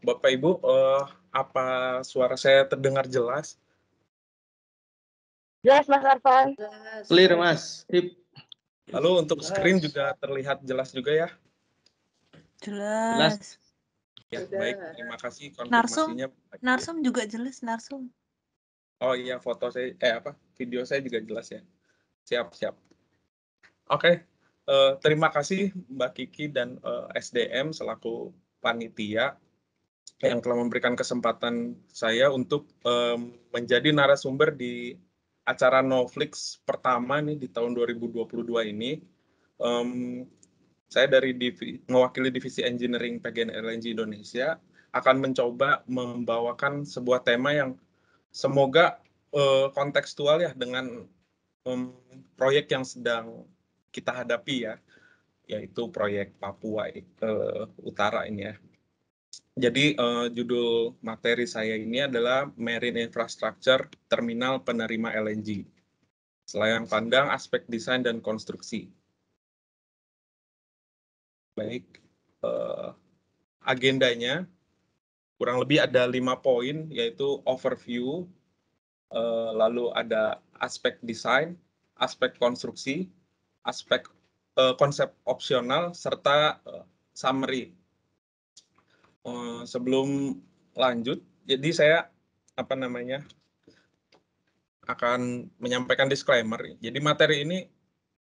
Bapak Ibu, apa suara saya terdengar jelas? Jelas Mas Arfan. Clear Mas. Sip. Lalu untuk screen juga terlihat jelas juga ya? Jelas. Ya, baik. Terima kasih Narsum, konfirmasinya. Narsum juga jelas, Narsum. Oh iya, foto saya, video saya juga jelas ya. Siap. Oke, terima kasih Mbak Kiki dan SDM selaku panitia yang telah memberikan kesempatan saya untuk menjadi narasumber di acara Novlix pertama nih di tahun 2022 ini. Saya dari mewakili divisi engineering PGN LNG Indonesia akan mencoba membawakan sebuah tema yang semoga kontekstual ya dengan proyek yang sedang kita hadapi ya, yaitu proyek Papua Utara ini ya. Jadi judul materi saya ini adalah Marine Infrastructure Terminal Penerima LNG. Selayang pandang aspek desain dan konstruksi. Baik, agendanya kurang lebih ada 5 poin, yaitu overview, lalu ada aspek desain, aspek konstruksi, aspek konsep opsional, serta summary. Sebelum lanjut, jadi saya akan menyampaikan disclaimer. Jadi materi ini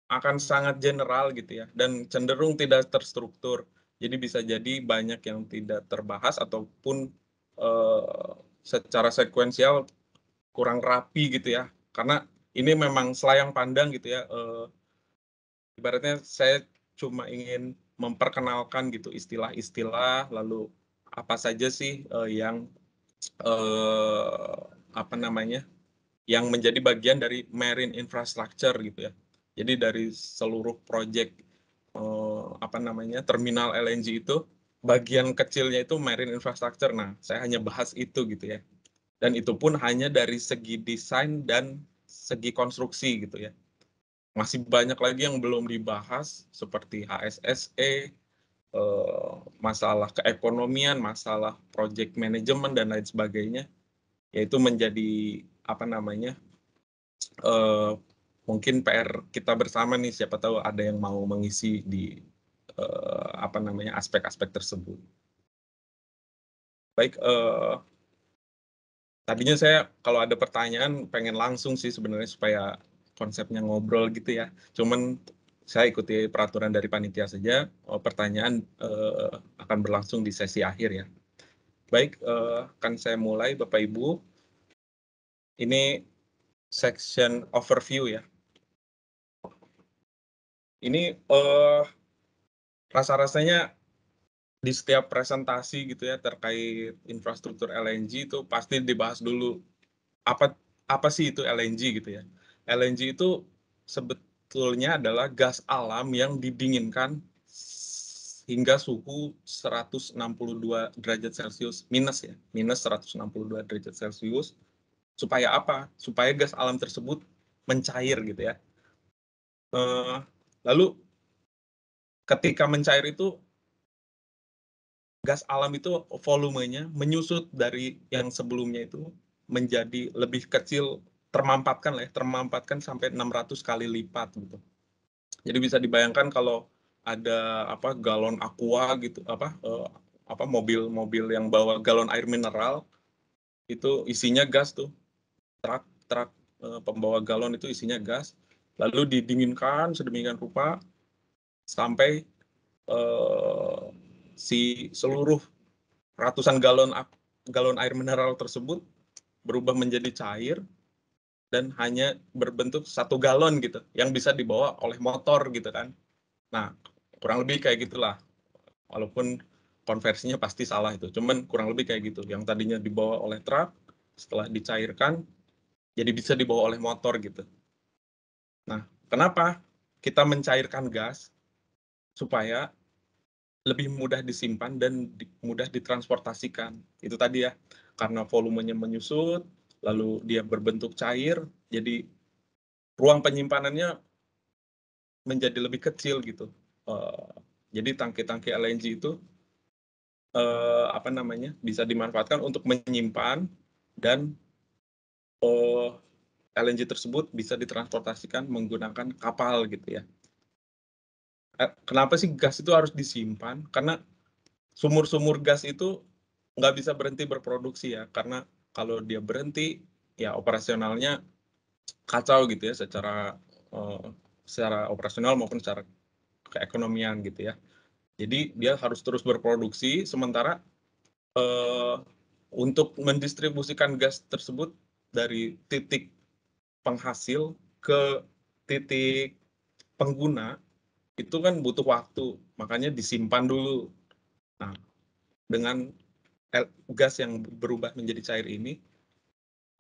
akan sangat general gitu ya, dan cenderung tidak terstruktur. Jadi bisa jadi banyak yang tidak terbahas ataupun secara sekuensial kurang rapi gitu ya, karena ini memang selayang pandang gitu ya. Ibaratnya saya cuma ingin memperkenalkan gitu istilah-istilah, lalu apa saja sih yang yang menjadi bagian dari marine infrastructure gitu ya. Jadi dari seluruh proyek terminal LNG itu bagian kecilnya itu marine infrastructure. Nah, saya hanya bahas itu gitu ya. Dan itu pun hanya dari segi desain dan segi konstruksi gitu ya. Masih banyak lagi yang belum dibahas seperti HSSE, masalah keekonomian, masalah project management dan lain sebagainya. Yaitu menjadi mungkin PR kita bersama nih, siapa tahu ada yang mau mengisi di aspek-aspek tersebut. Baik, tadinya saya kalau ada pertanyaan pengen langsung sih sebenarnya supaya konsepnya ngobrol gitu ya. Cuman saya ikuti peraturan dari panitia saja. Pertanyaan akan berlangsung di sesi akhir ya. Baik, akan saya mulai Bapak Ibu. Ini section overview ya. Ini rasa-rasanya di setiap presentasi gitu ya terkait infrastruktur LNG itu pasti dibahas dulu apa sih itu LNG gitu ya. LNG itu sebetulnya adalah gas alam yang didinginkan hingga suhu 162 derajat Celcius minus 162 derajat Celcius. Supaya apa? Supaya gas alam tersebut mencair gitu ya. Lalu ketika mencair itu gas alam itu volumenya menyusut dari yang sebelumnya itu menjadi lebih kecil, termampatkan sampai 600 kali lipat gitu. Jadi bisa dibayangkan kalau ada galon aqua gitu, mobil yang bawa galon air mineral itu isinya gas tuh. Truk pembawa galon itu isinya gas, lalu didinginkan sedemikian rupa sampai si seluruh ratusan galon air mineral tersebut berubah menjadi cair dan hanya berbentuk 1 galon gitu yang bisa dibawa oleh motor gitu kan. Nah, kurang lebih kayak gitulah. Walaupun konversinya pasti salah itu, cuman kurang lebih kayak gitu. Yang tadinya dibawa oleh truk, setelah dicairkan jadi bisa dibawa oleh motor gitu. Nah, kenapa kita mencairkan gas? Supaya lebih mudah disimpan dan mudah ditransportasikan. Itu tadi ya, karena volumenya menyusut, lalu dia berbentuk cair, jadi ruang penyimpanannya menjadi lebih kecil gitu. Jadi tangki-tangki LNG itu bisa dimanfaatkan untuk menyimpan dan LNG tersebut bisa ditransportasikan menggunakan kapal gitu ya. Kenapa sih gas itu harus disimpan? Karena sumur-sumur gas itu nggak bisa berhenti berproduksi ya, karena kalau dia berhenti ya operasionalnya kacau gitu ya, secara operasional maupun secara keekonomian gitu ya. Jadi dia harus terus berproduksi, sementara untuk mendistribusikan gas tersebut dari titik penghasil ke titik pengguna itu kan butuh waktu, makanya disimpan dulu. Nah, dengan gas yang berubah menjadi cair ini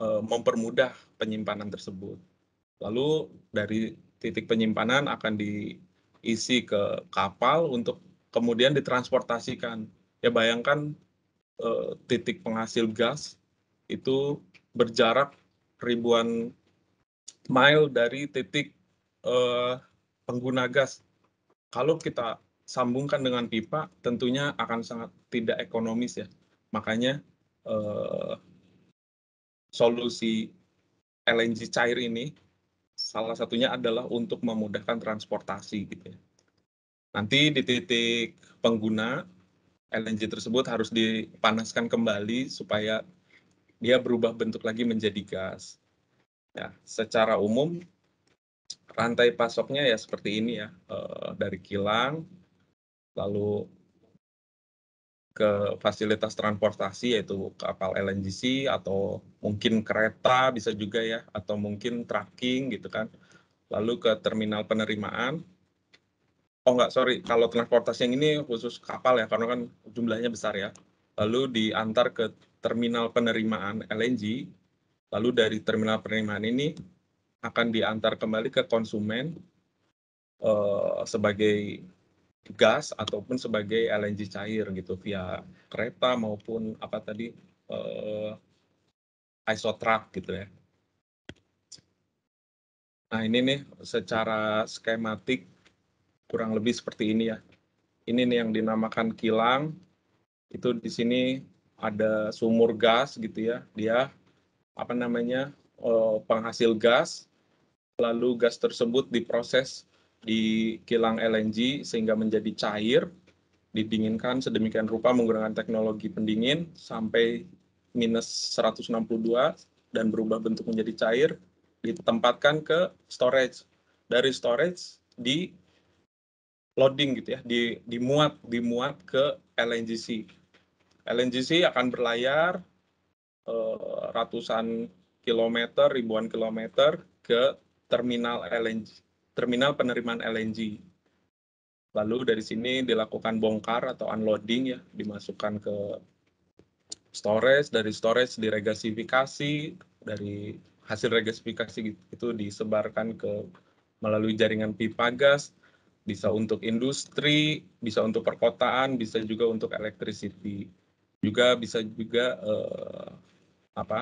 mempermudah penyimpanan tersebut. Lalu dari titik penyimpanan akan diisi ke kapal untuk kemudian ditransportasikan. Ya bayangkan titik penghasil gas itu berjarak ribuan mile dari titik pengguna gas. Kalau kita sambungkan dengan pipa, tentunya akan sangat tidak ekonomis ya. Makanya solusi LNG cair ini salah satunya adalah untuk memudahkan transportasi gitu ya. Nanti di titik pengguna LNG tersebut harus dipanaskan kembali supaya dia berubah bentuk lagi menjadi gas. Ya, secara umum rantai pasoknya ya seperti ini ya, dari kilang lalu ke fasilitas transportasi yaitu kapal LNGC atau mungkin kereta bisa juga ya, atau mungkin trucking gitu kan. Lalu ke terminal penerimaan. Oh enggak, sorry, kalau transportasi yang ini khusus kapal ya, karena kan jumlahnya besar ya. Lalu diantar ke terminal penerimaan LNG, lalu dari terminal penerimaan ini akan diantar kembali ke konsumen sebagai gas ataupun sebagai LNG cair gitu via kereta maupun apa tadi isotrak gitu ya. Nah ini nih secara skematik kurang lebih seperti ini ya. Ini nih yang dinamakan kilang. Itu di sini ada sumur gas gitu ya. Dia penghasil gas. Lalu gas tersebut diproses di kilang LNG sehingga menjadi cair, didinginkan sedemikian rupa menggunakan teknologi pendingin sampai minus 162 dan berubah bentuk menjadi cair, ditempatkan ke storage. Dari storage di loading gitu ya, dimuat ke LNGC. LNGC akan berlayar ratusan kilometer, ribuan kilometer ke terminal LNG, terminal penerimaan LNG. Lalu dari sini dilakukan bongkar atau unloading ya, dimasukkan ke storage, dari storage diregasifikasi, dari hasil regasifikasi itu disebarkan melalui jaringan pipa gas, bisa untuk industri, bisa untuk perkotaan, bisa juga untuk electricity. Juga bisa juga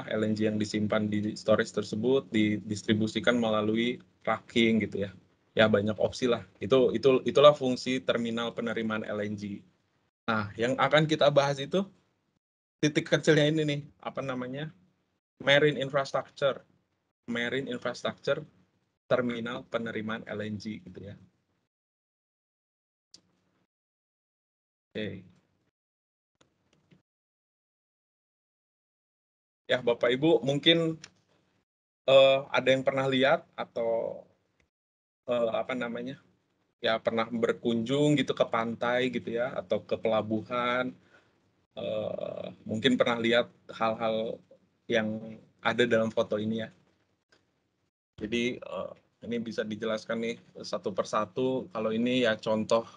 LNG yang disimpan di storage tersebut didistribusikan melalui trucking gitu ya. Ya banyak opsi lah. Itulah fungsi terminal penerimaan LNG. Nah, yang akan kita bahas itu titik kecilnya ini nih, marine infrastructure. Marine infrastructure terminal penerimaan LNG gitu ya. Oke. Ya, Bapak Ibu mungkin ada yang pernah lihat atau ya pernah berkunjung gitu ke pantai gitu ya, atau ke pelabuhan, mungkin pernah lihat hal-hal yang ada dalam foto ini ya. Jadi ini bisa dijelaskan nih satu persatu. Kalau ini ya contoh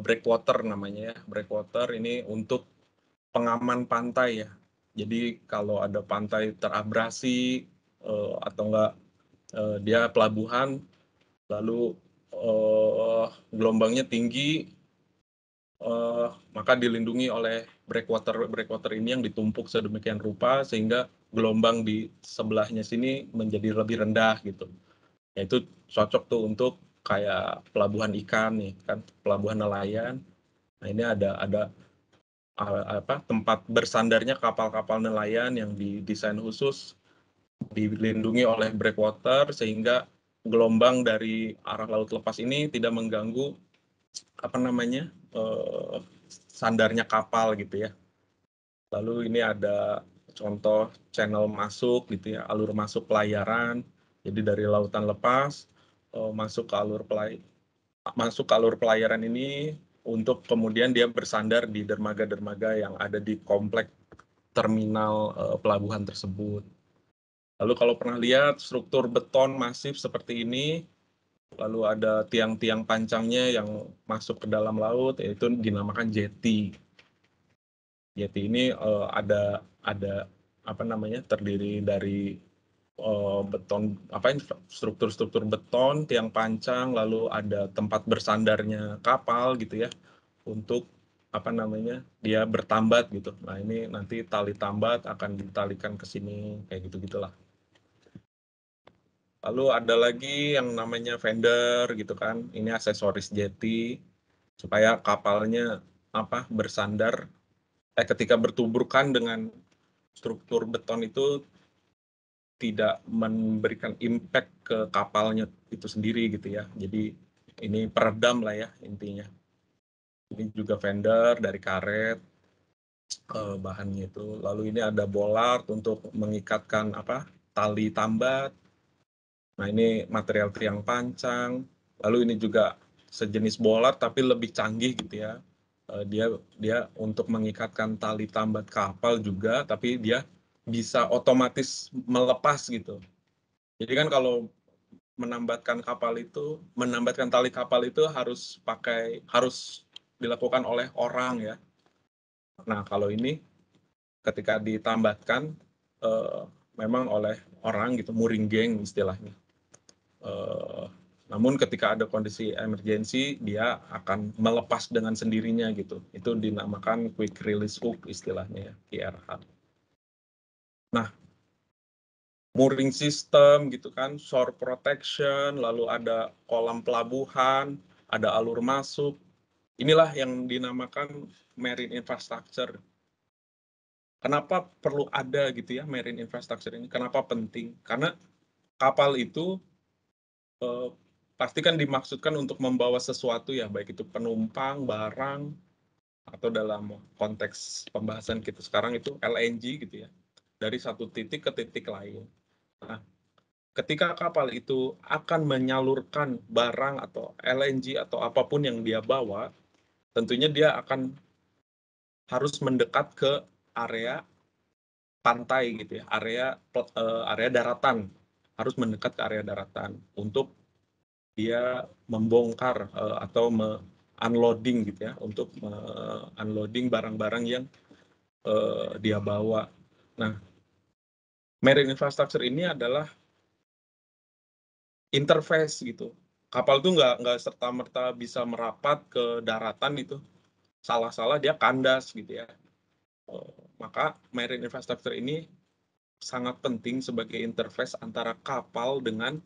breakwater namanya ya. Breakwater ini untuk pengaman pantai ya. Jadi kalau ada pantai terabrasi atau enggak dia pelabuhan, lalu gelombangnya tinggi, maka dilindungi oleh breakwater ini yang ditumpuk sedemikian rupa sehingga gelombang di sebelahnya sini menjadi lebih rendah gitu. Ya, itu cocok tuh untuk kayak pelabuhan ikan nih kan, pelabuhan nelayan. Nah ini ada tempat bersandarnya kapal-kapal nelayan yang didesain khusus, dilindungi oleh breakwater sehingga gelombang dari arah laut lepas ini tidak mengganggu sandarnya kapal gitu ya. Lalu ini ada contoh channel masuk gitu ya, alur masuk pelayaran. Jadi dari lautan lepas masuk ke alur pelayaran ini untuk kemudian dia bersandar di dermaga-dermaga yang ada di komplek terminal pelabuhan tersebut. Lalu kalau pernah lihat struktur beton masif seperti ini, lalu ada tiang-tiang pancangnya yang masuk ke dalam laut, yaitu dinamakan jetty. Jetty ini terdiri dari beton, struktur-struktur beton, tiang pancang, lalu ada tempat bersandarnya kapal gitu ya, untuk dia bertambat gitu. Nah ini nanti tali tambat akan ditalikan ke sini kayak gitu-gitulah. Lalu ada lagi yang namanya fender gitu kan, ini aksesoris jetty supaya kapalnya bersandar ketika bertuburkan dengan struktur beton itu tidak memberikan impact ke kapalnya itu sendiri gitu ya. Jadi ini peredam lah ya intinya. Ini juga fender dari karet bahannya itu. Lalu ini ada bollard untuk mengikatkan tali tambat. Nah ini material tiang pancang. Lalu ini juga sejenis bollard tapi lebih canggih gitu ya. Dia untuk mengikatkan tali tambat kapal juga, tapi dia bisa otomatis melepas gitu. Jadi kan kalau menambatkan tali kapal itu harus dilakukan oleh orang ya. Nah kalau ini ketika ditambatkan memang oleh orang gitu, mooring gang istilahnya. Namun ketika ada kondisi emergensi, dia akan melepas dengan sendirinya gitu. Itu dinamakan quick release hook istilahnya ya, QRH. Nah, mooring system gitu kan, shore protection, lalu ada kolam pelabuhan, ada alur masuk. Inilah yang dinamakan marine infrastructure. Kenapa perlu ada gitu ya marine infrastructure ini? Kenapa penting? Karena kapal itu pasti kan dimaksudkan untuk membawa sesuatu ya, baik itu penumpang, barang, atau dalam konteks pembahasan kita sekarang itu LNG gitu ya, dari satu titik ke titik lain. Nah, ketika kapal itu akan menyalurkan barang atau LNG atau apapun yang dia bawa, tentunya dia akan harus mendekat ke area pantai gitu ya, area daratan, harus mendekat ke area daratan untuk dia membongkar atau unloading gitu ya, untuk unloading barang-barang yang dia bawa. Nah, marine infrastructure ini adalah interface gitu. Kapal itu nggak serta-merta bisa merapat ke daratan itu. Salah-salah dia kandas gitu ya. Maka marine infrastructure ini sangat penting sebagai interface antara kapal dengan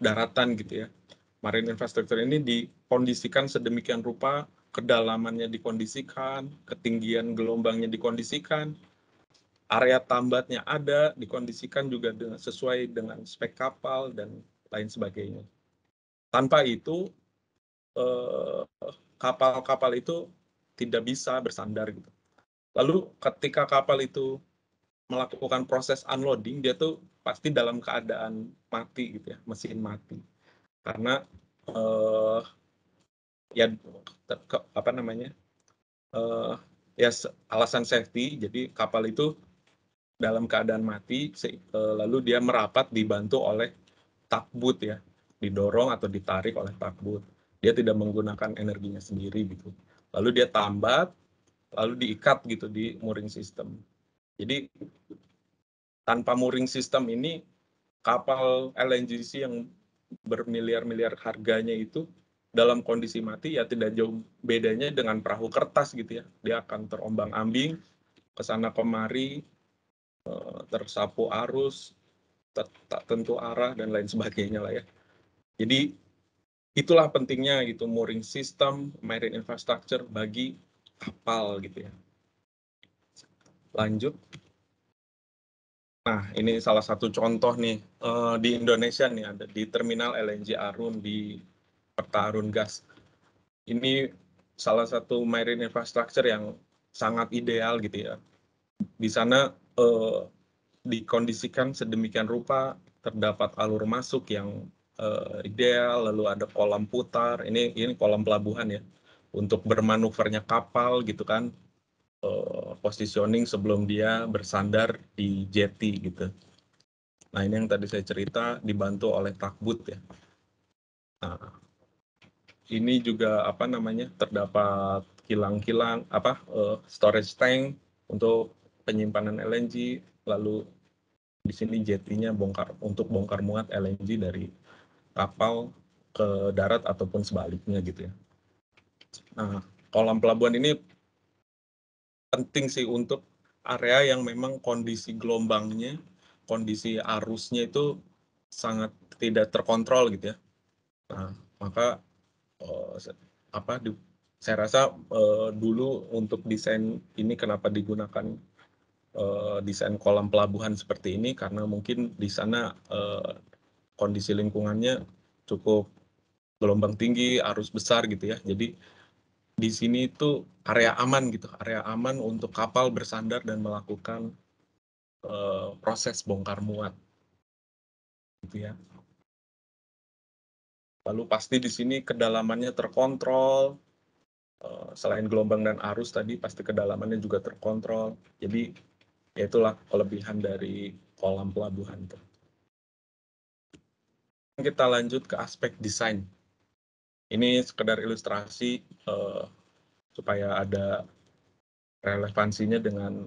daratan gitu ya. Marine infrastructure ini dikondisikan sedemikian rupa, kedalamannya dikondisikan, ketinggian gelombangnya dikondisikan, area tambatnya ada, dikondisikan juga sesuai dengan spek kapal dan lain sebagainya. Tanpa itu kapal-kapal itu tidak bisa bersandar gitu. Lalu ketika kapal itu melakukan proses unloading, dia tuh pasti dalam keadaan mati gitu ya, mesin mati. Karena alasan safety, jadi kapal itu dalam keadaan mati, lalu dia merapat dibantu oleh tugboat ya, didorong atau ditarik oleh tugboat. Dia tidak menggunakan energinya sendiri gitu. Lalu dia tambat, lalu diikat gitu di mooring system. Jadi tanpa mooring system ini, kapal LNGC yang bermiliar-miliar harganya itu dalam kondisi mati ya tidak jauh bedanya dengan perahu kertas gitu ya. Dia akan terombang-ambing ke sana kemari, tersapu arus, tak tentu arah dan lain sebagainya lah ya. Jadi itulah pentingnya gitu mooring system, marine infrastructure bagi kapal gitu ya. Lanjut. Nah, ini salah satu contoh nih di Indonesia nih, ada di terminal LNG Arun di Peta Arun Gas. Ini salah satu marine infrastructure yang sangat ideal gitu ya. Di sana dikondisikan sedemikian rupa, terdapat alur masuk yang ideal, lalu ada kolam putar. Ini kolam pelabuhan ya, untuk bermanuvernya kapal gitu kan, positioning sebelum dia bersandar di jetty gitu. Nah, ini yang tadi saya cerita dibantu oleh tugboat ya. Nah, ini juga apa namanya, terdapat kilang-kilang storage tank untuk penyimpanan LNG, lalu di sini jetty-nya untuk bongkar muat LNG dari kapal ke darat ataupun sebaliknya gitu ya. Nah, kolam pelabuhan ini penting sih untuk area yang memang kondisi gelombangnya, kondisi arusnya itu sangat tidak terkontrol gitu ya. Nah, maka saya rasa dulu untuk desain ini kenapa digunakan desain kolam pelabuhan seperti ini, karena mungkin di sana kondisi lingkungannya cukup gelombang tinggi, arus besar gitu ya. Jadi di sini itu area aman gitu, area aman untuk kapal bersandar dan melakukan proses bongkar muat gitu ya. Lalu pasti di sini kedalamannya terkontrol, selain gelombang dan arus tadi pasti kedalamannya juga terkontrol. Jadi ya itulah kelebihan dari kolam pelabuhan. Kita lanjut ke aspek desain. Ini sekedar ilustrasi supaya ada relevansinya dengan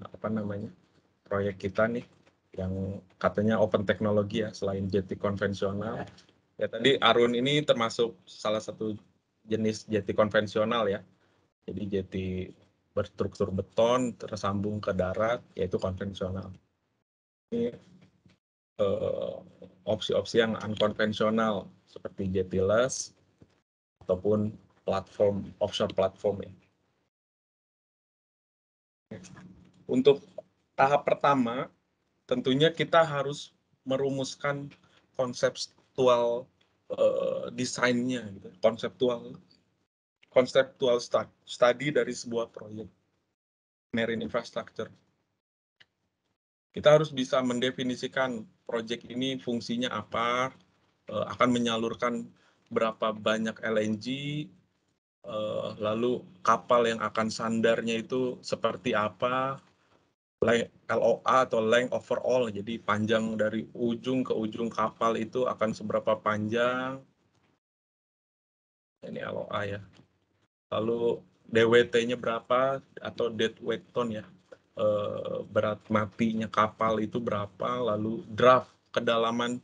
proyek kita nih yang katanya open teknologi ya, selain jetty konvensional. Ya tadi Arun ini termasuk salah satu jenis jetty konvensional ya. Jadi jetty berstruktur beton tersambung ke darat, yaitu konvensional. Ini opsi-opsi yang unkonvensional seperti jettyless ataupun platform offshore platform ya. Untuk tahap pertama, tentunya kita harus merumuskan konseptual desainnya, gitu. konseptual study dari sebuah proyek marine infrastructure. Kita harus bisa mendefinisikan proyek ini fungsinya apa, akan menyalurkan berapa banyak LNG, lalu kapal yang akan sandarnya itu seperti apa, LOA atau length overall, jadi panjang dari ujung ke ujung kapal itu akan seberapa panjang, ini LOA ya. Lalu DWT-nya berapa atau dead weight ton ya, berat matinya kapal itu berapa, lalu draft kedalaman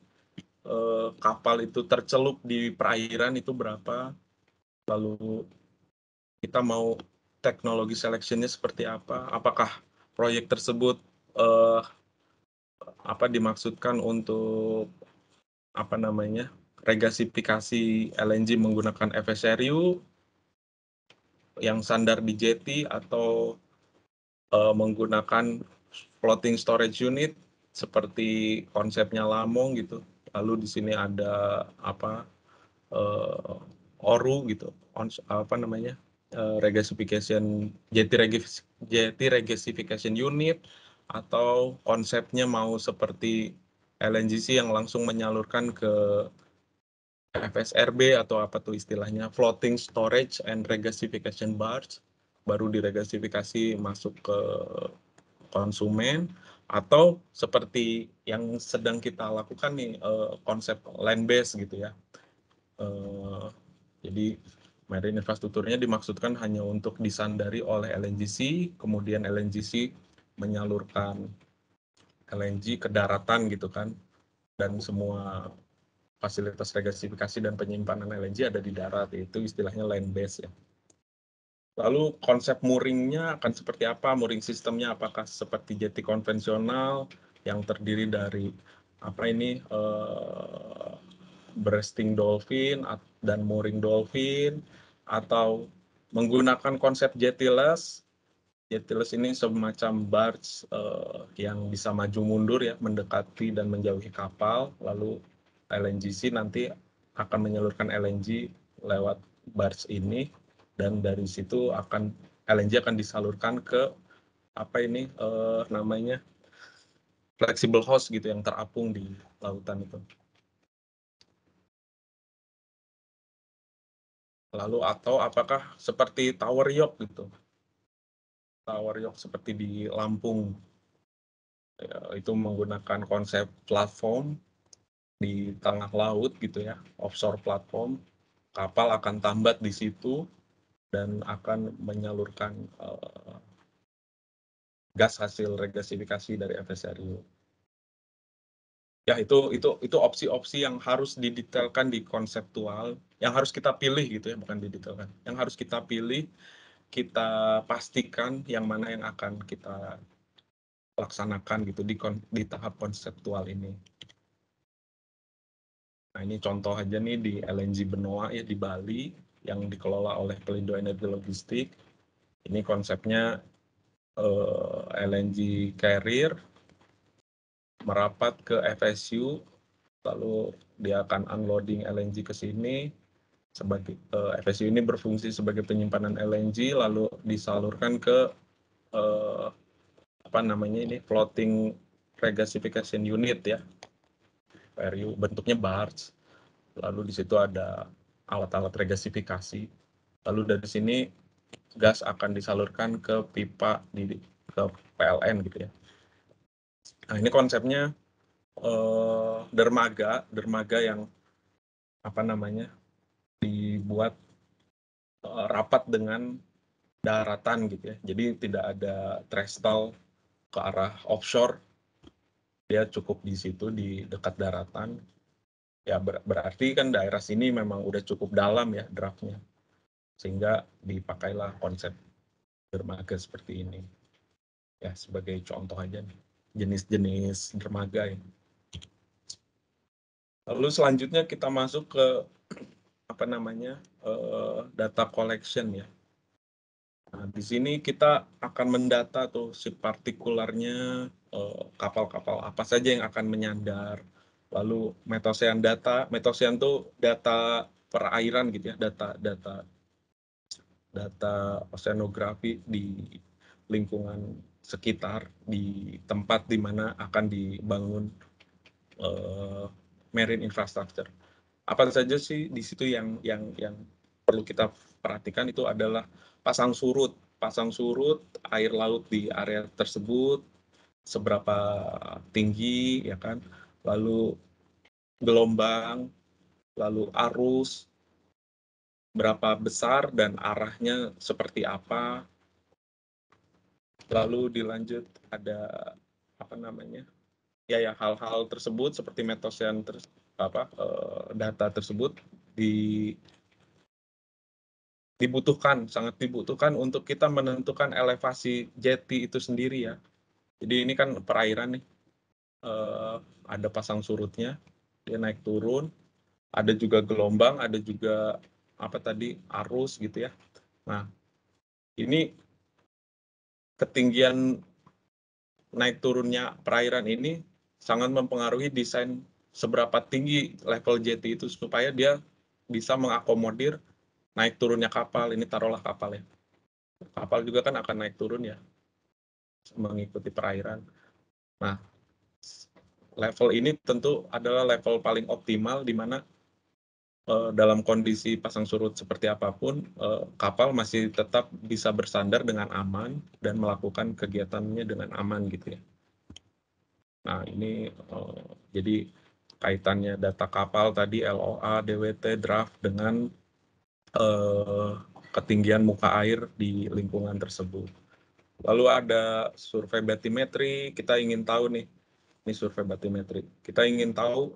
kapal itu tercelup di perairan itu berapa, lalu kita mau teknologi seleksinya seperti apa, apakah proyek tersebut dimaksudkan untuk regasifikasi LNG menggunakan FSRU yang sandar di jetty atau menggunakan floating storage unit seperti konsepnya Lamong gitu. Lalu di sini ada ORU gitu, regasification jetty regasification unit, atau konsepnya mau seperti LNGC yang langsung menyalurkan ke FSRB atau apa tuh istilahnya, floating storage and regasification barge, baru diregasifikasi masuk ke konsumen, atau seperti yang sedang kita lakukan nih, konsep land base gitu ya. Jadi marine infrastrukturnya dimaksudkan hanya untuk disandari oleh LNGC, kemudian LNGC menyalurkan LNG ke daratan gitu kan, dan semua fasilitas regasifikasi dan penyimpanan LNG ada di darat, itu istilahnya land base ya. Lalu konsep mooringnya akan seperti apa, mooring sistemnya apakah seperti jetty konvensional yang terdiri dari breasting dolphin dan mooring dolphin, atau menggunakan konsep jetless. Jetless ini semacam barge yang bisa maju mundur ya, mendekati dan menjauhi kapal. Lalu LNGC nanti akan menyalurkan LNG lewat barge ini, dan dari situ LNG akan disalurkan ke namanya flexible host gitu yang terapung di lautan itu. Lalu atau apakah seperti tower yacht gitu? Tower yacht seperti di Lampung, ya, itu menggunakan konsep platform di tengah laut gitu ya, offshore platform. Kapal akan tambat di situ dan akan menyalurkan gas hasil regasifikasi dari FSRU. Ya, itu opsi-opsi yang harus didetailkan di konseptual, yang harus kita pilih gitu ya, bukan didetailkan. Yang harus kita pilih, kita pastikan yang mana yang akan kita laksanakan gitu di tahap konseptual ini. Nah, ini contoh aja nih di LNG Benoa ya di Bali yang dikelola oleh Pelindo Energi Logistik. Ini konsepnya LNG carrier merapat ke FSU, lalu dia akan unloading LNG ke sini. FSU ini berfungsi sebagai penyimpanan LNG, lalu disalurkan ke floating regasification unit ya, FRU, bentuknya barge. Lalu di situ ada alat-alat regasifikasi. Lalu dari sini gas akan disalurkan ke pipa ke PLN gitu ya. Nah, ini konsepnya dermaga yang dibuat rapat dengan daratan gitu ya. Jadi tidak ada trestle ke arah offshore, dia cukup di situ di dekat daratan. Ya berarti kan daerah sini memang udah cukup dalam ya draftnya, sehingga dipakailah konsep dermaga seperti ini. Ya sebagai contoh aja nih, jenis-jenis dermaga ya. Lalu selanjutnya kita masuk ke data collection ya. Nah, di sini kita akan mendata tuh si partikularnya, kapal-kapal apa saja yang akan menyandar. Lalu metosean tuh data perairan gitu ya, data oceanografi di lingkungan sekitar, di tempat di mana akan dibangun marine infrastructure. Apa saja sih di situ yang perlu kita perhatikan itu adalah pasang surut air laut di area tersebut seberapa tinggi ya kan, lalu gelombang, lalu arus berapa besar dan arahnya seperti apa, lalu dilanjut ada hal-hal tersebut seperti metosean data tersebut sangat dibutuhkan untuk kita menentukan elevasi jeti itu sendiri ya. Jadi ini kan perairan nih, ada pasang surutnya, dia naik turun, ada juga gelombang, ada juga arus gitu ya. Nah, ini ketinggian naik turunnya perairan ini sangat mempengaruhi desain seberapa tinggi level jeti itu supaya dia bisa mengakomodir naik turunnya kapal. Ini taruhlah kapal ya. Kapal juga kan akan naik turun ya, mengikuti perairan. Nah, level ini tentu adalah level paling optimal di mana dalam kondisi pasang surut seperti apapun, kapal masih tetap bisa bersandar dengan aman dan melakukan kegiatannya dengan aman gitu ya. Nah, ini jadi kaitannya data kapal tadi, LOA, DWT, draft dengan ketinggian muka air di lingkungan tersebut. Lalu ada survei batimetri, kita ingin tahu nih, ini survei batimetri. Kita ingin tahu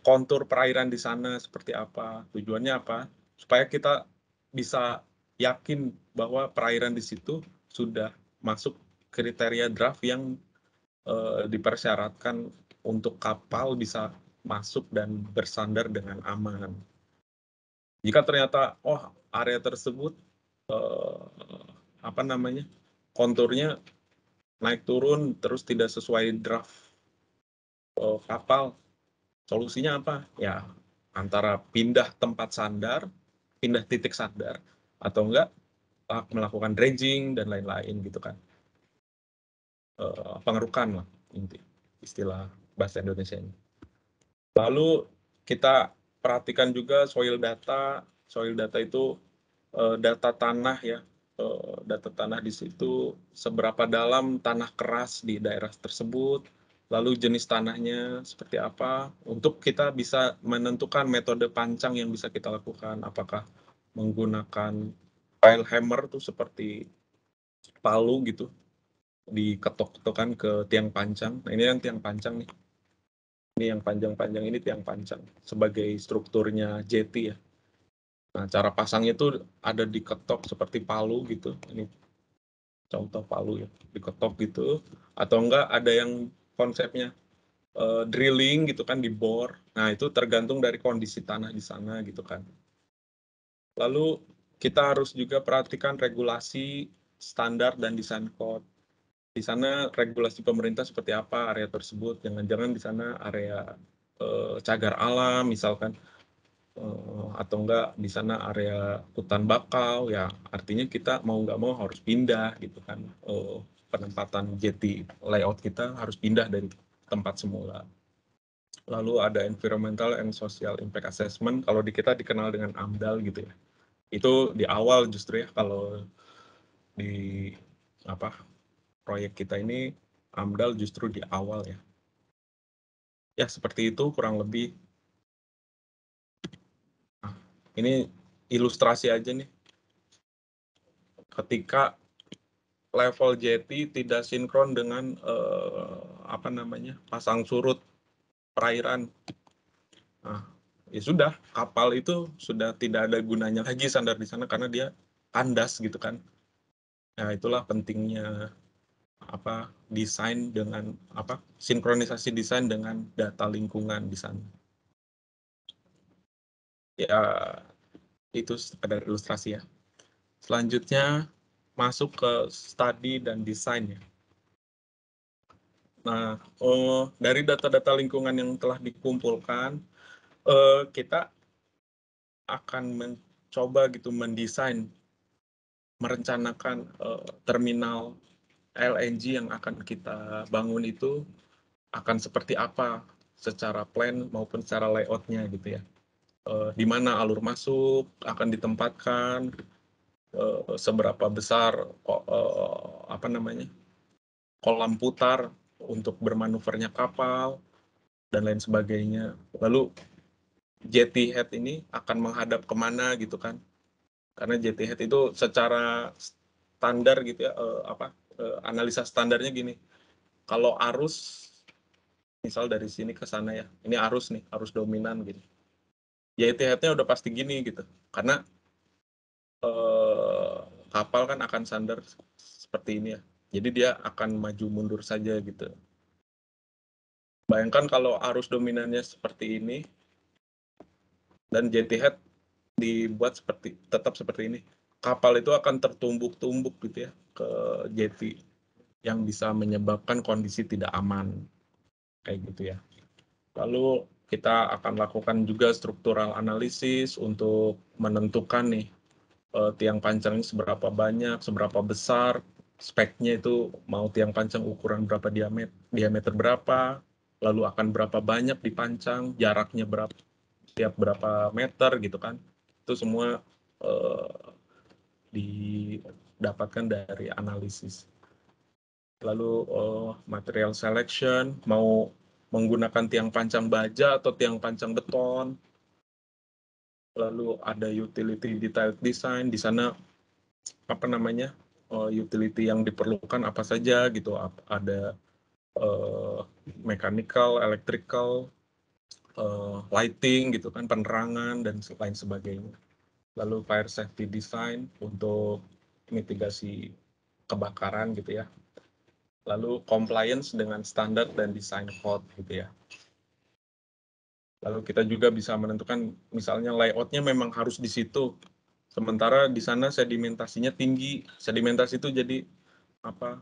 kontur perairan di sana seperti apa, tujuannya apa, supaya kita bisa yakin bahwa perairan di situ sudah masuk kriteria draft yang dipersyaratkan untuk kapal bisa masuk dan bersandar dengan aman. Jika ternyata area tersebut konturnya naik turun terus tidak sesuai draft kapal, solusinya apa? Ya antara pindah tempat sandar, pindah titik sandar, atau enggak melakukan dredging dan lain-lain gitu kan. Pengerukan lah istilah bahasa Indonesia ini. Lalu kita perhatikan juga soil data. Soil data itu data tanah ya. Data tanah di situ seberapa dalam tanah keras di daerah tersebut, lalu jenis tanahnya seperti apa, untuk kita bisa menentukan metode pancang yang bisa kita lakukan, apakah menggunakan pile hammer tuh seperti palu gitu, diketok-ketokan ke tiang pancang. Nah ini yang tiang pancang nih. Ini yang panjang-panjang ini tiang pancang sebagai strukturnya jetty ya. Nah, cara pasangnya itu ada diketok seperti palu gitu. Ini contoh palu ya, diketok gitu. Atau enggak ada yang konsepnya drilling gitu kan, dibor. Nah, itu tergantung dari kondisi tanah di sana gitu kan. Lalu kita harus juga perhatikan regulasi, standar, dan desain code. Di sana regulasi pemerintah seperti apa area tersebut. Jangan-jangan di sana area cagar alam misalkan, atau enggak di sana area hutan bakau, ya artinya kita mau nggak mau harus pindah gitu kan. Penempatan jetty layout kita harus pindah dari tempat semula. Lalu ada environmental and social impact assessment, kalau di kita dikenal dengan AMDAL gitu ya. Itu di awal justru ya, kalau di proyek kita ini AMDAL justru di awal ya. Ya seperti itu kurang lebih. Nah, ini ilustrasi aja nih. Ketika level jetty tidak sinkron dengan pasang surut perairan. Nah, ya sudah, kapal itu sudah tidak ada gunanya lagi sandar di sana karena dia kandas gitu kan. Nah, itulah pentingnya desain dengan sinkronisasi desain dengan data lingkungan di sana. Ya, itu sekedar ilustrasi ya. Selanjutnya masuk ke study dan desain ya. Nah, dari data-data lingkungan yang telah dikumpulkan, kita akan mencoba gitu mendesain, merencanakan terminal LNG yang akan kita bangun itu akan seperti apa secara plan maupun secara layout-nya gitu ya. Di mana alur masuk akan ditempatkan, seberapa besar kolam putar untuk bermanuvernya kapal dan lain sebagainya. Lalu jetty head ini akan menghadap kemana gitu kan? Karena jetty head itu secara standar gitu ya, analisa standarnya gini. Kalau arus misal dari sini ke sana ya, ini arus nih, arus dominan gitu. Jetty head-nya udah pasti gini gitu. Karena kapal kan akan sandar seperti ini ya. Jadi dia akan maju mundur saja gitu. Bayangkan kalau arus dominannya seperti ini dan jetty head dibuat tetap seperti ini. Kapal itu akan tertumbuk-tumbuk gitu ya ke jetty yang bisa menyebabkan kondisi tidak aman. Kayak gitu ya. Lalu kita akan lakukan juga struktural analisis untuk menentukan nih tiang pancang ini seberapa banyak, seberapa besar, speknya itu mau tiang pancang ukuran berapa, diameter berapa, lalu akan berapa banyak dipancang, jaraknya tiap berapa meter gitu kan. Itu semua didapatkan dari analisis. Lalu material selection, mau menggunakan tiang pancang baja atau tiang pancang beton. Lalu ada utility detailed design, di sana utility yang diperlukan apa saja gitu, ada mechanical, electrical, lighting gitu kan, penerangan dan lain sebagainya. Lalu fire safety design untuk mitigasi kebakaran gitu ya. Lalu compliance dengan standar dan design code gitu ya. Lalu kita juga bisa menentukan misalnya layout-nya memang harus di situ. Sementara di sana sedimentasinya tinggi. Sedimentasi itu jadi apa?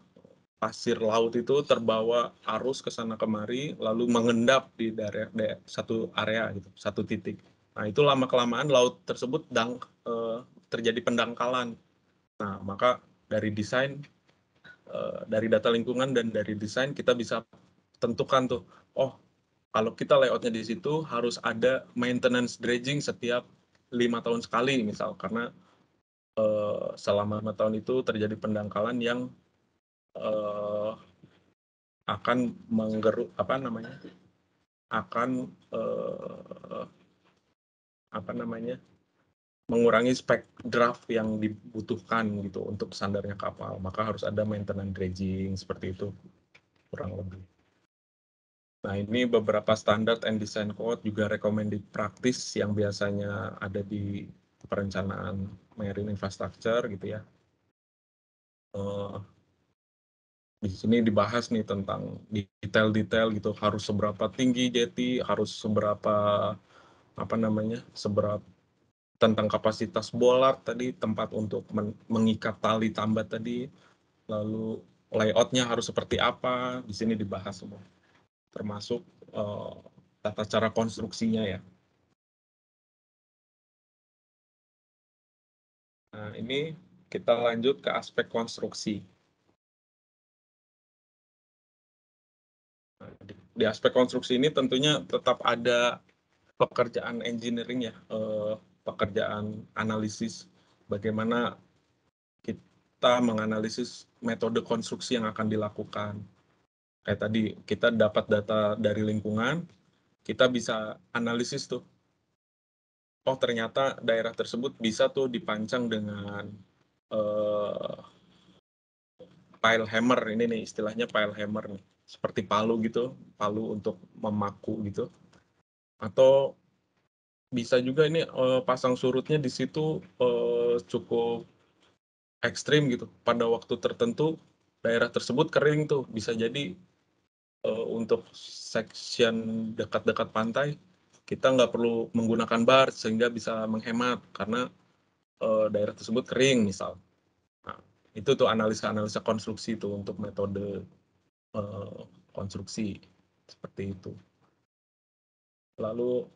Pasir laut itu terbawa arus ke sana kemari lalu mengendap di satu area gitu, satu titik. Nah, itu lama-kelamaan laut tersebut terjadi pendangkalan. Nah, maka dari desain dari data lingkungan dan dari desain kita bisa tentukan tuh, oh kalau kita layoutnya di situ harus ada maintenance dredging setiap 5 tahun sekali misal, karena selama 5 tahun itu terjadi pendangkalan yang akan menggeruk mengurangi spek draft yang dibutuhkan gitu untuk standarnya kapal, maka harus ada maintenance dredging seperti itu kurang lebih. Nah, ini beberapa standard and design code juga recommended practice yang biasanya ada di perencanaan marine infrastructure gitu ya. Di sini dibahas nih tentang detail-detail gitu, harus seberapa tinggi jetty, harus seberapa tentang kapasitas bollard tadi, tempat untuk mengikat tali tambat tadi, lalu layoutnya harus seperti apa, di sini dibahas semua, termasuk tata cara konstruksinya ya. Nah, ini kita lanjut ke aspek konstruksi. Nah, di aspek konstruksi ini tentunya tetap ada pekerjaan engineering ya, pekerjaan analisis, bagaimana kita menganalisis metode konstruksi yang akan dilakukan. Kayak tadi, kita dapat data dari lingkungan, kita bisa analisis tuh, oh ternyata daerah tersebut bisa tuh dipancang dengan pile hammer, ini nih istilahnya pile hammer nih, seperti palu gitu, palu untuk memaku gitu. Atau bisa juga ini pasang surutnya di situ cukup ekstrim gitu. Pada waktu tertentu daerah tersebut kering tuh, bisa jadi untuk section dekat-dekat pantai kita nggak perlu menggunakan barge sehingga bisa menghemat karena daerah tersebut kering misal. Nah, itu tuh analisa-analisa konstruksi tuh untuk metode konstruksi seperti itu. Lalu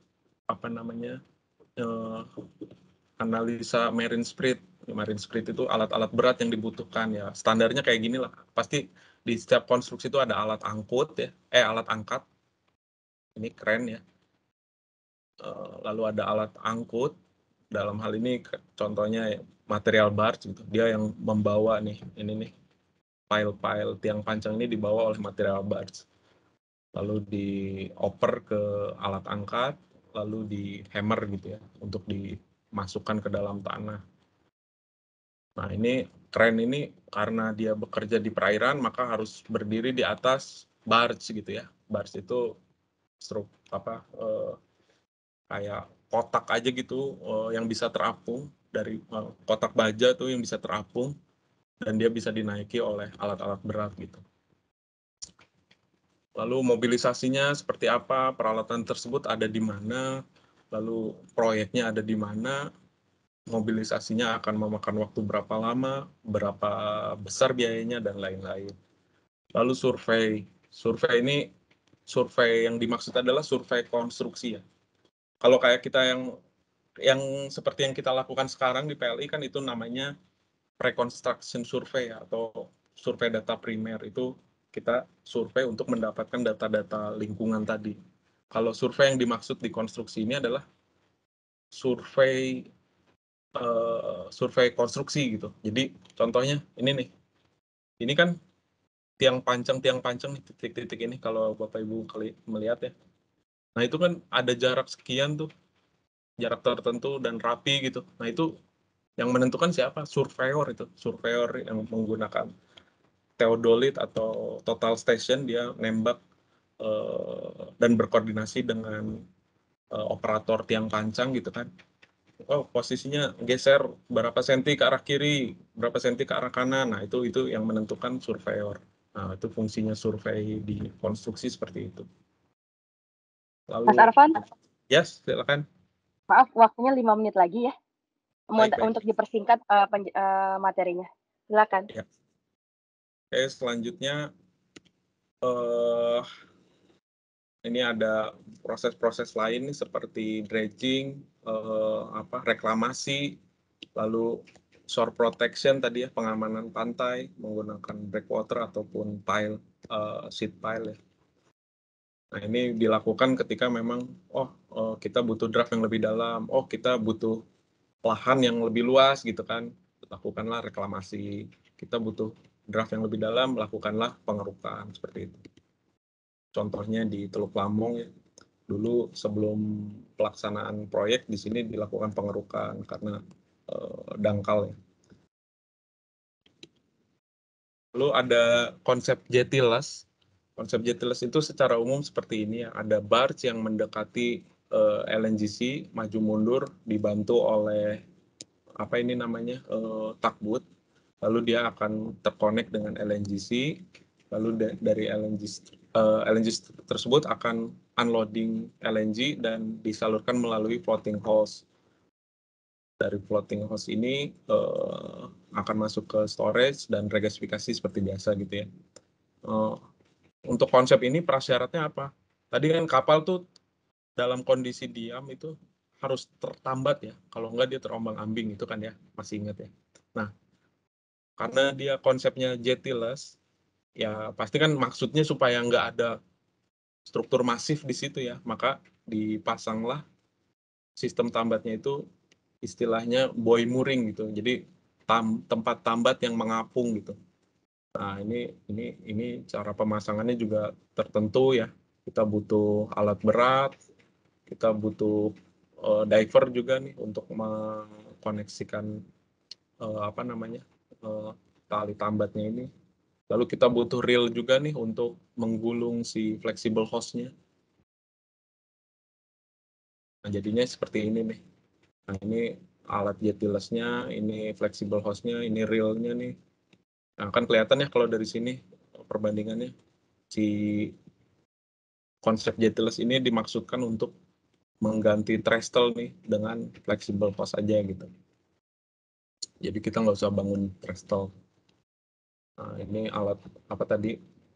analisa marine spirit. Marine spirit itu alat-alat berat yang dibutuhkan ya. Standarnya kayak gini lah. Pasti di setiap konstruksi itu ada alat angkut ya, alat angkat. Ini keren ya. Lalu ada alat angkut. Dalam hal ini contohnya material barge gitu. Dia yang membawa nih, ini nih pile-pile tiang pancang ini dibawa oleh material barge. Lalu dioper ke alat angkat, lalu di hammer gitu ya untuk dimasukkan ke dalam tanah. Nah, ini keren ini karena dia bekerja di perairan maka harus berdiri di atas barge gitu ya. Barge itu kayak kotak aja gitu yang bisa terapung dari kotak baja tuh yang bisa terapung dan dia bisa dinaiki oleh alat-alat berat gitu. Lalu mobilisasinya seperti apa, peralatan tersebut ada di mana, lalu proyeknya ada di mana, mobilisasinya akan memakan waktu berapa lama, berapa besar biayanya, dan lain-lain. Lalu survei. Survei yang dimaksud adalah survei konstruksi ya. Kalau kayak kita yang seperti yang kita lakukan sekarang di PLI kan itu namanya pre-construction survey atau survei data primer. Itu kita survei untuk mendapatkan data-data lingkungan tadi. Kalau survei yang dimaksud di konstruksi ini adalah survei konstruksi gitu. Jadi contohnya ini nih, ini kan tiang pancang nih, titik-titik ini kalau Bapak Ibu melihat ya. Nah itu kan ada jarak sekian tuh, jarak tertentu dan rapi gitu. Nah itu yang menentukan siapa? Surveyor itu, surveyor yang menggunakan theodolit atau total station, dia nembak dan berkoordinasi dengan operator tiang pancang gitu kan. Oh posisinya geser berapa senti ke arah kiri, berapa senti ke arah kanan. Nah itu yang menentukan surveyor. Nah itu fungsinya survei di konstruksi seperti itu. Lalu Mas Arfan? Yes, silakan. Maaf, waktunya 5 menit lagi ya. Baik, baik. Untuk dipersingkat materinya. Silakan. Ya. Oke, selanjutnya ini ada proses-proses lain nih, seperti dredging, reklamasi, lalu shore protection tadi ya, pengamanan pantai menggunakan breakwater ataupun seed pile ya. Nah, ini dilakukan ketika memang kita butuh draft yang lebih dalam, kita butuh lahan yang lebih luas gitu kan, lakukanlah reklamasi. Kita butuh draft yang lebih dalam, lakukanlah pengerukan seperti itu. Contohnya di Teluk Lambung ya, dulu sebelum pelaksanaan proyek di sini dilakukan pengerukan karena dangkal ya. Lalu ada konsep jettiless. Konsep jettiless itu secara umum seperti ini ya, ada barge yang mendekati LNGC, maju mundur dibantu oleh tugboat, lalu dia akan terkonek dengan LNGC, lalu dari LNG tersebut akan unloading LNG dan disalurkan melalui floating hose. Dari floating hose ini akan masuk ke storage dan regasifikasi seperti biasa gitu ya. Untuk konsep ini prasyaratnya apa? Tadi kan kapal tuh dalam kondisi diam itu harus tertambat ya, kalau enggak dia terombang-ambing itu kan ya, masih ingat ya. Nah, karena dia konsepnya jettiless, ya pasti kan maksudnya supaya enggak ada struktur masif di situ ya, maka dipasanglah sistem tambatnya itu istilahnya buoy mooring gitu, jadi tempat tambat yang mengapung gitu. Nah, ini cara pemasangannya juga tertentu ya. Kita butuh alat berat, kita butuh diver juga nih untuk mengkoneksikan tali tambatnya ini. Lalu kita butuh reel juga nih untuk menggulung si flexible hose-nya. Nah, jadinya seperti ini nih. Nah, ini alat jettiless-nya, ini flexible hose-nya, ini reel-nya nih. Nah, kan kelihatan ya kalau dari sini perbandingannya. Si konsep jettiless ini dimaksudkan untuk mengganti trestle nih dengan flexible hose aja gitu. Jadi kita nggak usah bangun trestle. Nah, ini alat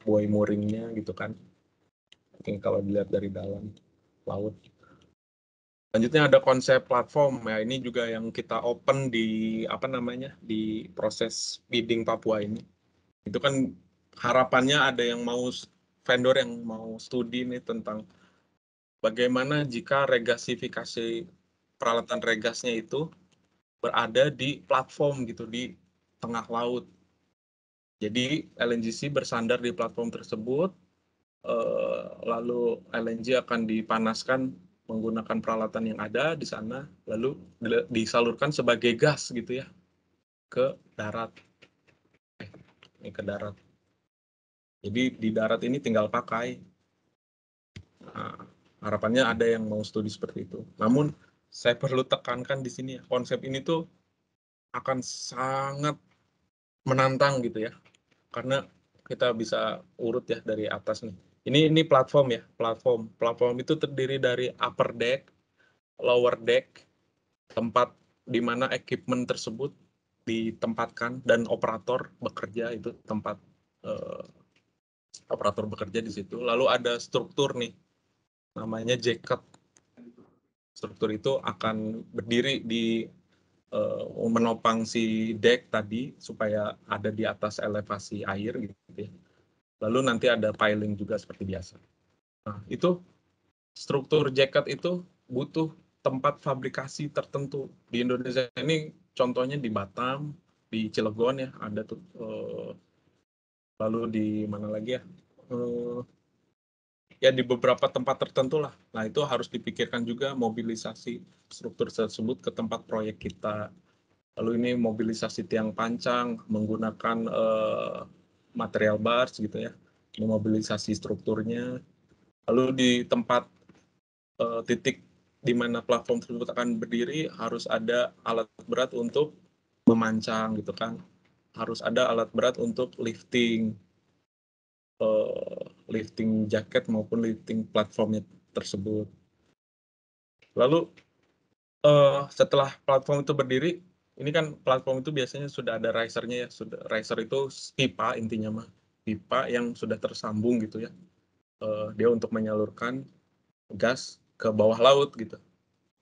buoy mooringnya gitu kan. Ini kalau dilihat dari dalam laut. Selanjutnya ada konsep platform ya, ini juga yang kita open di di proses bidding Papua ini. Itu kan harapannya ada yang mau vendor yang mau studi nih tentang bagaimana jika regasifikasi peralatan regasnya itu berada di platform gitu di tengah laut. Jadi LNGC bersandar di platform tersebut, lalu LNG akan dipanaskan menggunakan peralatan yang ada di sana, lalu disalurkan sebagai gas gitu ya ke darat. Ini ke darat. Jadi di darat ini tinggal pakai. Nah, harapannya ada yang mau studi seperti itu. Namun saya perlu tekankan di sini ya, konsep ini tuh akan sangat menantang gitu ya, karena kita bisa urut ya dari atas nih. Ini platform ya, platform itu terdiri dari upper deck, lower deck, tempat di mana equipment tersebut ditempatkan dan operator bekerja, itu tempat operator bekerja di situ. Lalu ada struktur nih, namanya jacket. Struktur itu akan berdiri di menopang si deck tadi supaya ada di atas elevasi air gitu ya. Lalu nanti ada piling juga seperti biasa. Nah, itu struktur jacket itu butuh tempat fabrikasi tertentu. Di Indonesia ini contohnya di Batam, di Cilegon ya, ada tuh. Lalu di mana lagi ya? Ya di beberapa tempat tertentu lah. Nah, itu harus dipikirkan juga mobilisasi struktur tersebut ke tempat proyek kita. Lalu ini mobilisasi tiang pancang menggunakan material barge gitu ya. Mobilisasi strukturnya. Lalu di tempat titik di mana platform tersebut akan berdiri harus ada alat berat untuk memancang gitu kan. Harus ada alat berat untuk lifting jaket maupun lifting platformnya tersebut. Lalu setelah platform itu berdiri, ini kan platform itu biasanya sudah ada risernya ya. Riser itu pipa intinya mah, pipa yang sudah tersambung gitu ya. Dia untuk menyalurkan gas ke bawah laut gitu.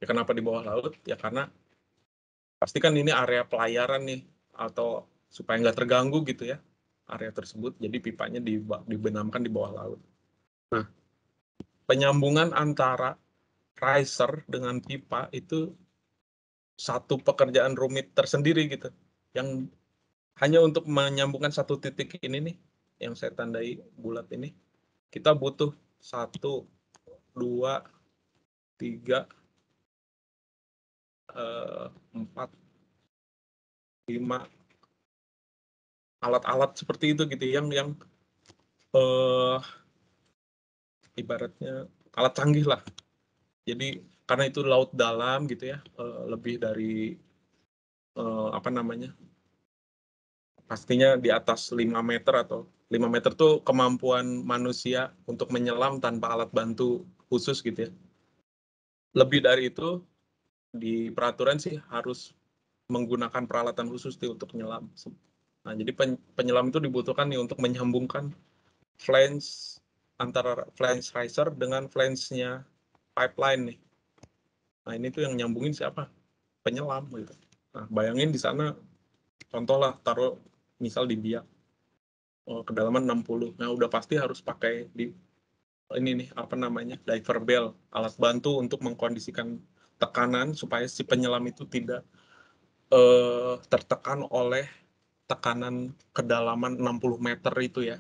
Ya kenapa di bawah laut? Ya karena pasti kan ini area pelayaran nih, atau supaya nggak terganggu gitu ya area tersebut. Jadi pipanya dibenamkan di bawah laut. Nah, penyambungan antara riser dengan pipa itu satu pekerjaan rumit tersendiri gitu, yang hanya untuk menyambungkan satu titik ini nih yang saya tandai bulat ini, kita butuh 1, 2, 3, 4, 5 alat-alat seperti itu gitu, yang ibaratnya alat canggih lah. Jadi karena itu laut dalam gitu ya, lebih dari apa namanya, pastinya di atas 5 meter, atau 5 meter tuh kemampuan manusia untuk menyelam tanpa alat bantu khusus gitu ya. Lebih dari itu, di peraturan sih harus menggunakan peralatan khusus nih untuk menyelam. Nah, jadi penyelam itu dibutuhkan nih untuk menyambungkan flange antara flange riser dengan flange-nya pipeline nih. Nah, ini tuh yang nyambungin siapa? Penyelam gitu. Nah, bayangin di sana, contoh lah, taruh misal di biak kedalaman 60. Nah, udah pasti harus pakai di ini nih, apa namanya, diver bell, alat bantu untuk mengkondisikan tekanan supaya si penyelam itu tidak tertekan oleh tekanan kedalaman 60 meter itu ya.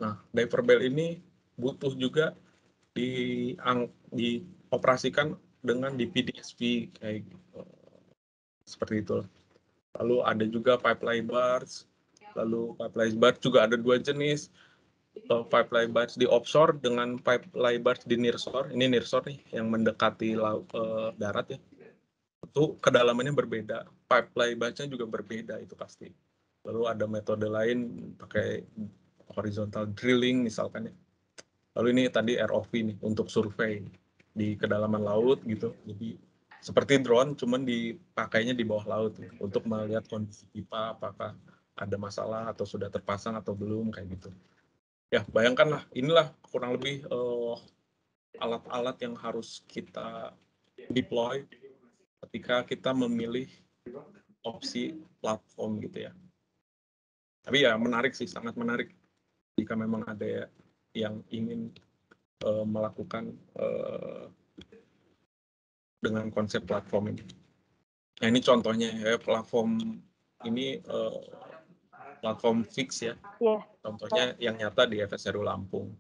Nah, diver bell ini butuh juga dioperasikan dengan di PDSP kayak seperti itu. Lalu ada juga pipeline bars. Lalu pipeline bars juga ada 2 jenis. Pipeline bars di offshore dengan pipeline bars di nearshore. Ini nearshore nih yang mendekati darat ya. Itu kedalamannya berbeda. Pipeline barsnya juga berbeda itu pasti. Lalu ada metode lain pakai horizontal drilling misalkan ya. Lalu ini tadi ROV nih untuk survei di kedalaman laut gitu. Jadi seperti drone, cuman dipakainya di bawah laut ya, untuk melihat kondisi pipa, apakah ada masalah atau sudah terpasang atau belum kayak gitu. Ya bayangkanlah, inilah kurang lebih alat-alat yang harus kita deploy ketika kita memilih opsi platform gitu ya. Tapi ya menarik sih, sangat menarik jika memang ada yang ingin melakukan dengan konsep platform ini. Nah, ini contohnya ya, platform ini platform fix ya. Iya. Contohnya yang nyata di FSRU Lampung.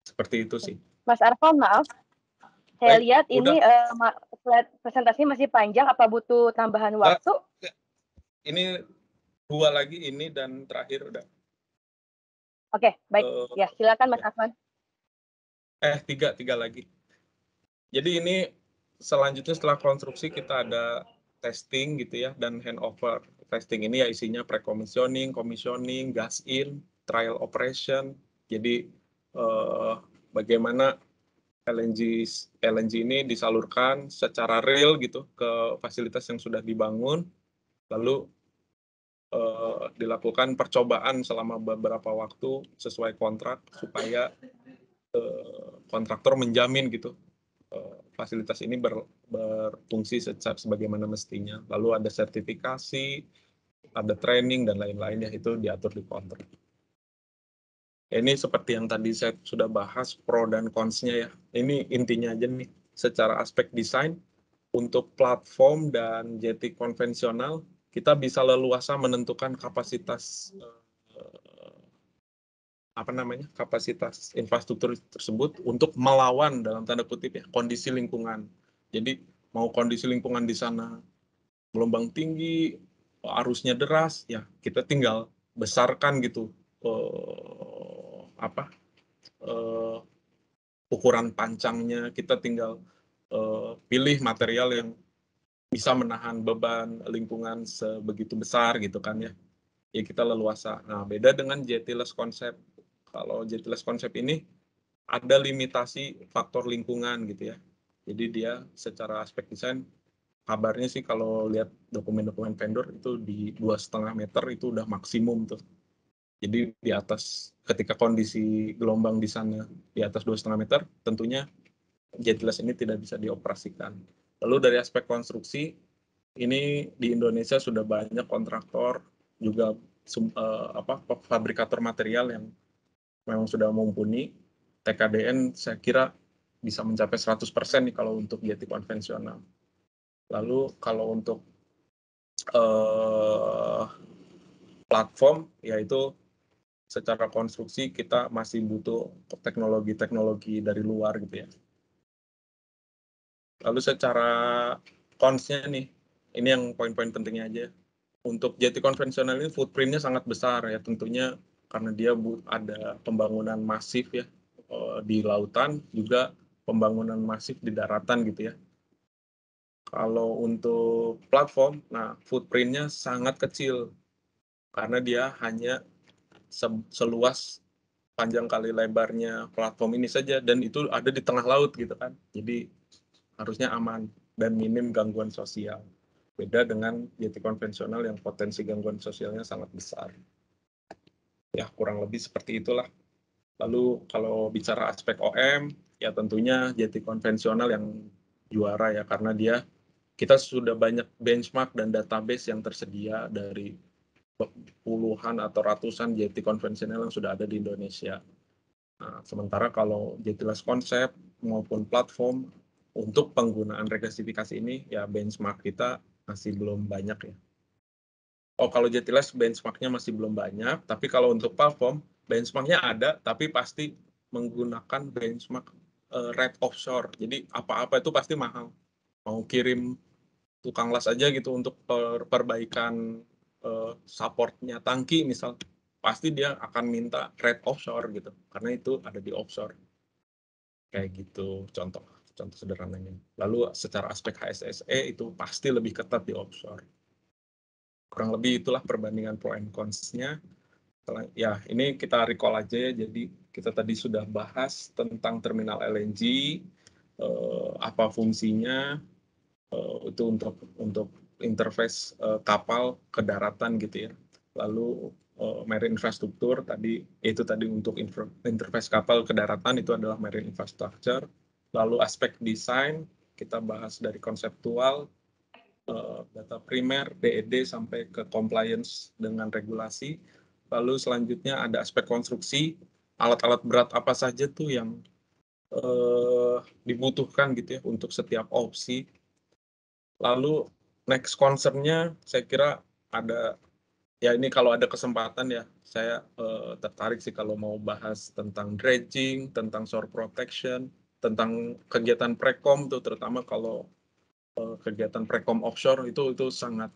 Seperti itu sih. Mas Arfan, maaf. Saya Baik, lihat udah. ini slide presentasinya masih panjang. Apa butuh tambahan waktu? Ini 2 lagi, ini dan terakhir udah. Oke, baik. Ya, silakan Mas Arfan. 3 lagi. Jadi ini selanjutnya setelah konstruksi kita ada testing gitu ya, dan handover. Testing ini ya isinya pre-commissioning, commissioning, gas in, trial operation. Jadi bagaimana LNG ini disalurkan secara real gitu ke fasilitas yang sudah dibangun, lalu dilakukan percobaan selama beberapa waktu sesuai kontrak supaya kontraktor menjamin gitu fasilitas ini berfungsi sebagaimana mestinya. Lalu ada sertifikasi, ada training dan lain-lain ya, itu diatur di kontrak. Ini seperti yang tadi saya sudah bahas pro dan cons-nya ya. Ini intinya aja nih, secara aspek desain untuk platform dan jetty konvensional kita bisa leluasa menentukan kapasitas kapasitas infrastruktur tersebut untuk melawan dalam tanda kutip ya kondisi lingkungan. Jadi mau kondisi lingkungan di sana gelombang tinggi, arusnya deras, ya kita tinggal besarkan gitu ukuran pancangnya, kita tinggal pilih material yang bisa menahan beban lingkungan sebegitu besar gitu kan ya. Ya kita leluasa. Nah, beda dengan jettyless konsep. Kalau jettyless konsep ini ada limitasi faktor lingkungan gitu ya. Jadi dia secara aspek desain, kabarnya sih kalau lihat dokumen-dokumen vendor itu di 2,5 meter itu udah maksimum tuh. Jadi di atas, ketika kondisi gelombang di sana di atas 2,5 meter, tentunya jetless ini tidak bisa dioperasikan. Lalu dari aspek konstruksi, ini di Indonesia sudah banyak kontraktor, juga fabrikator material yang memang sudah mumpuni. TKDN saya kira bisa mencapai 100% nih kalau untuk jeti konvensional. Lalu kalau untuk platform, yaitu secara konstruksi kita masih butuh teknologi-teknologi dari luar gitu ya. Lalu secara cons-nya nih, ini yang poin-poin pentingnya aja. Untuk jeti konvensional ini footprint-nya sangat besar ya, tentunya karena dia ada pembangunan masif ya di lautan, juga pembangunan masif di daratan gitu ya. Kalau untuk platform, nah footprint-nya sangat kecil karena dia hanya seluas panjang kali lebarnya platform ini saja, dan itu ada di tengah laut gitu kan. Jadi harusnya aman dan minim gangguan sosial. Beda dengan jeti konvensional yang potensi gangguan sosialnya sangat besar. Ya, kurang lebih seperti itulah. Lalu kalau bicara aspek OM, ya tentunya jeti konvensional yang juara ya, karena kita sudah banyak benchmark dan database yang tersedia dari puluhan atau ratusan jeti konvensional yang sudah ada di Indonesia. Nah, sementara kalau jetless konsep maupun platform, untuk penggunaan regasifikasi ini, ya benchmark kita masih belum banyak ya. Oh, kalau jetless benchmarknya masih belum banyak, tapi kalau untuk platform, benchmarknya ada, tapi pasti menggunakan benchmark rate offshore. Jadi apa-apa itu pasti mahal. Mau kirim tukang las aja gitu untuk perbaikan supportnya tangki misal, pasti dia akan minta rate offshore gitu, karena itu ada di offshore. Kayak gitu contoh sederhananya. Lalu secara aspek HSSE itu pasti lebih ketat di offshore. Kurang lebih itulah perbandingan pro and cons-nya. Ya, ini kita recall aja ya. Jadi kita tadi sudah bahas tentang terminal LNG, apa fungsinya, itu untuk interface kapal ke daratan gitu ya. Lalu marine infrastructure tadi, itu tadi untuk interface kapal ke daratan itu adalah marine infrastructure. Lalu aspek desain kita bahas dari konseptual, data primer, DED sampai ke compliance dengan regulasi. Lalu selanjutnya ada aspek konstruksi, alat-alat berat apa saja tuh yang dibutuhkan gitu ya untuk setiap opsi. Lalu next concern-nya saya kira ada, ya ini kalau ada kesempatan ya, saya tertarik sih kalau mau bahas tentang dredging, tentang shore protection, tentang kegiatan prekom tuh, terutama kalau kegiatan prekom offshore itu sangat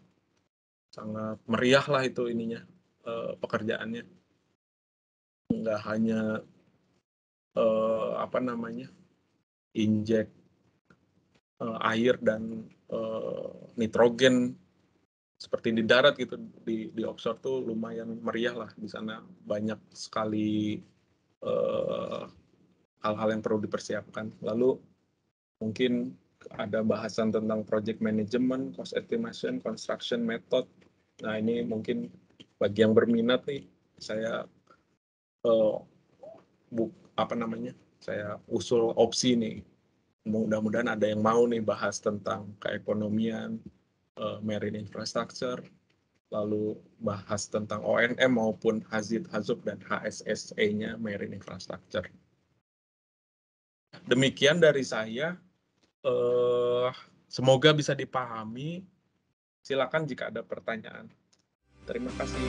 meriah lah itu ininya, pekerjaannya. Nggak hanya injek air dan nitrogen seperti di darat gitu, di offshore tuh lumayan meriah lah di sana, banyak sekali hal-hal yang perlu dipersiapkan. Lalu mungkin ada bahasan tentang project management, cost estimation, construction method. Nah, ini mungkin bagi yang berminat nih, saya saya usul opsi nih. Mudah-mudahan ada yang mau nih bahas tentang keekonomian, marine infrastructure, lalu bahas tentang ONM maupun Hazid, Hazub, dan HSSE-nya marine infrastructure. Demikian dari saya. Semoga bisa dipahami. Silakan jika ada pertanyaan. Terima kasih.